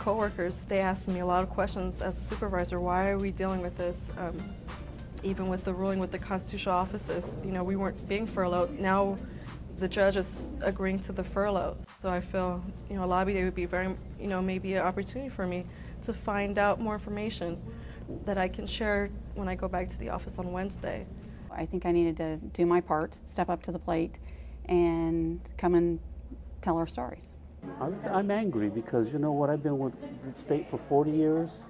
coworkers, they asked me a lot of questions as a supervisor. Why are we dealing with this? Even with the ruling with the constitutional offices, we weren't being furloughed. Now the judge is agreeing to the furlough. So I feel, a lobby day would be very, maybe an opportunity for me to find out more information that I can share when I go back to the office on Wednesday. I think I needed to do my part, step up to the plate, and come and tell our stories. I'm angry because, I've been with the state for 40 years.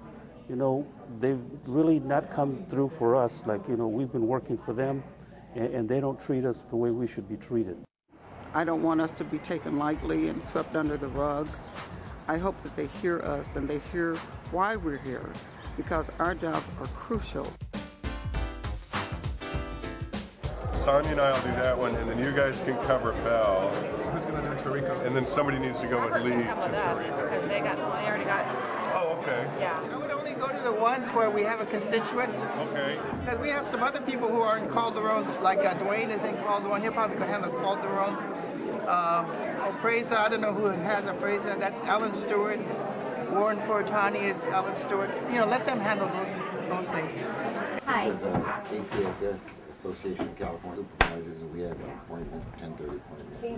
They've really not come through for us. Like, we've been working for them, and they don't treat us the way we should be treated. I don't want us to be taken lightly and swept under the rug. I hope that they hear us and they hear why we're here, because our jobs are crucial. Sonia and I will do that one, and then you guys can cover Bell. Who's going to do Torrico? And then somebody needs to go with Lee to Torrico. Because they already got. Oh, okay. Yeah. I would only go to the ones where we have a constituent. Okay. Because we have some other people who are in Calderon, like Dwayne is in Calderon. He'll probably handle Calderon. Appraiser, I don't know who has appraiser. That's Alan Stewart. Warren Fortani is Alan Stewart. Let them handle those things. Hi. The ACSS Association of California Supervisors, and we had an appointment, 10:30 appointment.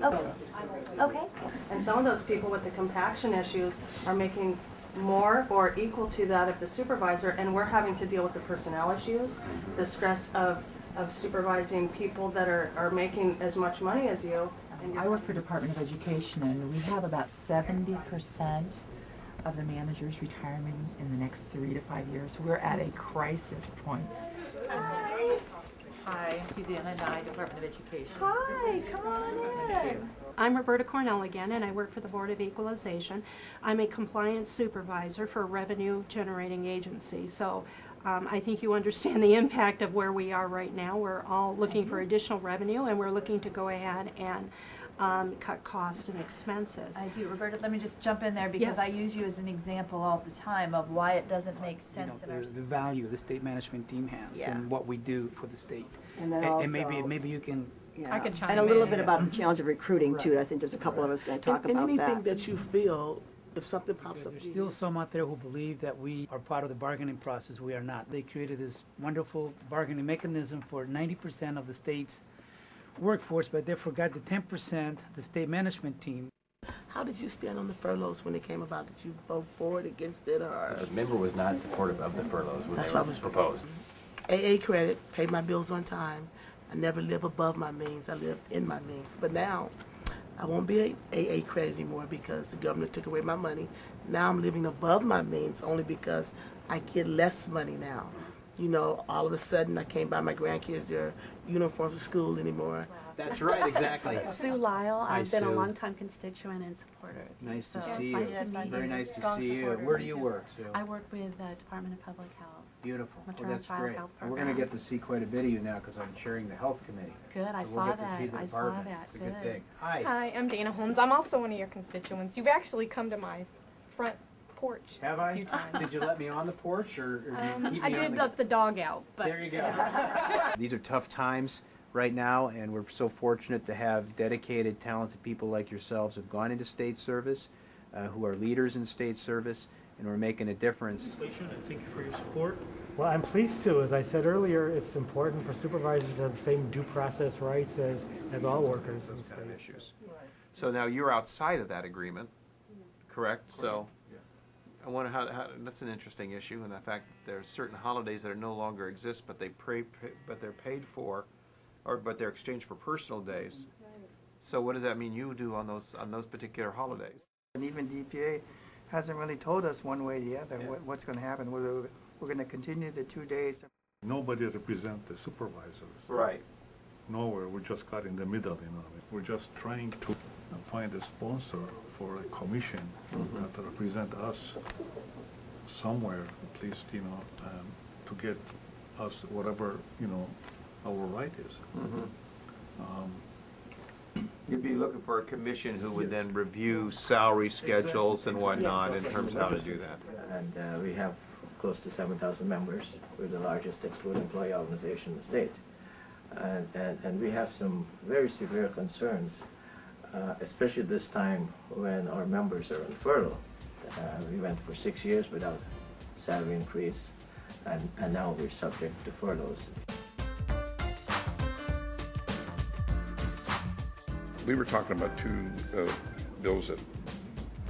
No. Okay. And some of those people with the compaction issues are making more or equal to that of the supervisor, and we're having to deal with the personnel issues, the stress of supervising people that are making as much money as you. I work for Department of Education, and we have about 70% of the managers retiring in the next 3 to 5 years. We're at a crisis point. Hi. Hi, Susanna Nye, Department of Education. Hi, come on in. I'm Roberta Cornell again, and I work for the Board of Equalization. I'm a compliance supervisor for a revenue generating agency. So I think you understand the impact of where we are right now. We're all looking for additional revenue, and we're looking to go ahead and cut costs and expenses. I do. Roberta, let me just jump in there because I use you as an example all the time of why it doesn't make sense. The value the state management team has and what we do for the state. And then also, maybe you can... I can chime in. And a little bit about the challenge of recruiting, too. I think there's a couple of us going to talk about that. Anything that you feel, if something pops up. There's still some out there who believe that we are part of the bargaining process. We are not. They created this wonderful bargaining mechanism for 90% of the state's workforce, but they forgot the 10%, the state management team. How did you stand on the furloughs when it came about? Did you vote for it, against it, or? So the member was not supportive of the furloughs when That's they what were was proposed. AA credit, paid my bills on time. I never live above my means. I live in my means. But now, I won't be AA credit anymore because the government took away my money. Now I'm living above my means only because I get less money now. All of a sudden I can't buy my grandkids their uniforms for school anymore. That's right, exactly. Sue Lyle, I've been Sue. a longtime constituent and supporter. Nice to So see you. nice to meet you. Very nice to see you. Where do you work, Sue? I work with the Department of Public Health. Beautiful. Well, Maternal that's Child great. Health And we're Program. going to get to see quite a bit of you now because I'm chairing the health committee. Good, I So saw we'll get to see that. the I saw department. that. It's a good thing. Hi. Hi, I'm Dana Holmes. I'm also one of your constituents. You've actually come to my front porch Have a I? few times. Did you let me on the porch or did you keep me I on did the... let the dog out, but There you go. These are tough times right now, and we're so fortunate to have dedicated, talented people like yourselves who have gone into state service, who are leaders in state service, and we're making a difference. Thank you for your support. Well, I'm pleased to. As I said earlier, it's important for supervisors to have the same due process rights as all workers in the state. Issues. So now you're outside of that agreement, correct? So I wonder how that's an interesting issue, and the fact that there's certain holidays that are no longer exist, but they're paid for, but they're exchanged for personal days. So what does that mean you do on those particular holidays? And even DPA hasn't really told us one way or the other what's going to happen. We're going to continue the 2 days. Nobody represents the supervisors. Right. Nowhere. We're just caught in the middle, We're just trying to find a sponsor for a commission that represent us somewhere, at least, to get us whatever, our right is. You'd be looking for a commission who would then review salary schedules and whatnot in terms of how to do that. And we have close to 7,000 members. We're the largest excluded employee organization in the state. And we have some very severe concerns, especially this time when our members are on furlough. We went for 6 years without salary increase, and now we're subject to furloughs. We were talking about two bills that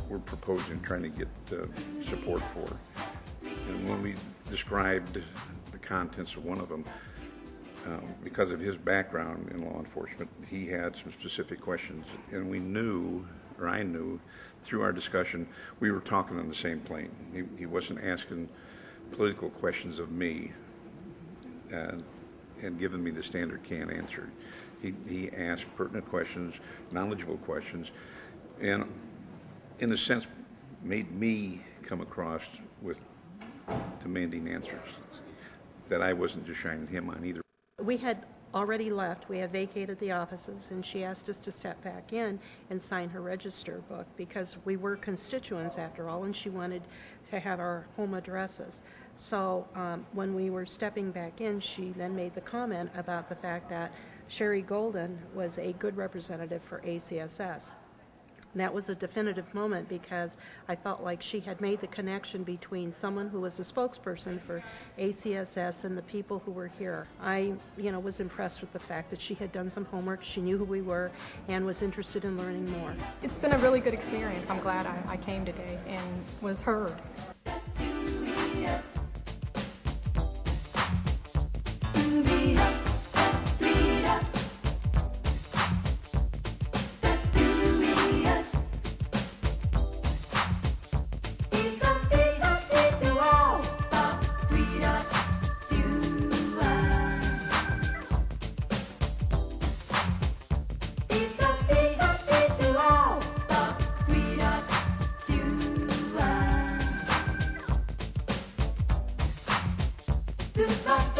we're proposing, trying to get support for. And when we described the contents of one of them, because of his background in law enforcement, he had some specific questions, and we knew, or I knew, through our discussion, we were talking on the same plane. He wasn't asking political questions of me and giving me the standard canned answer. He asked pertinent questions, knowledgeable questions, and in a sense made me come across with demanding answers that I wasn't just shining him on either. We had already left. We had vacated the offices, and she asked us to step back in and sign her register book because we were constituents after all, and she wanted to have our home addresses. So when we were stepping back in, she then made the comment about the fact that Sherry Golden was a good representative for ACSS. And that was a definitive moment because I felt like she had made the connection between someone who was a spokesperson for ACSS and the people who were here. I, was impressed with the fact that she had done some homework, she knew who we were, and was interested in learning more. It's been a really good experience. I'm glad I came today and was heard. Do not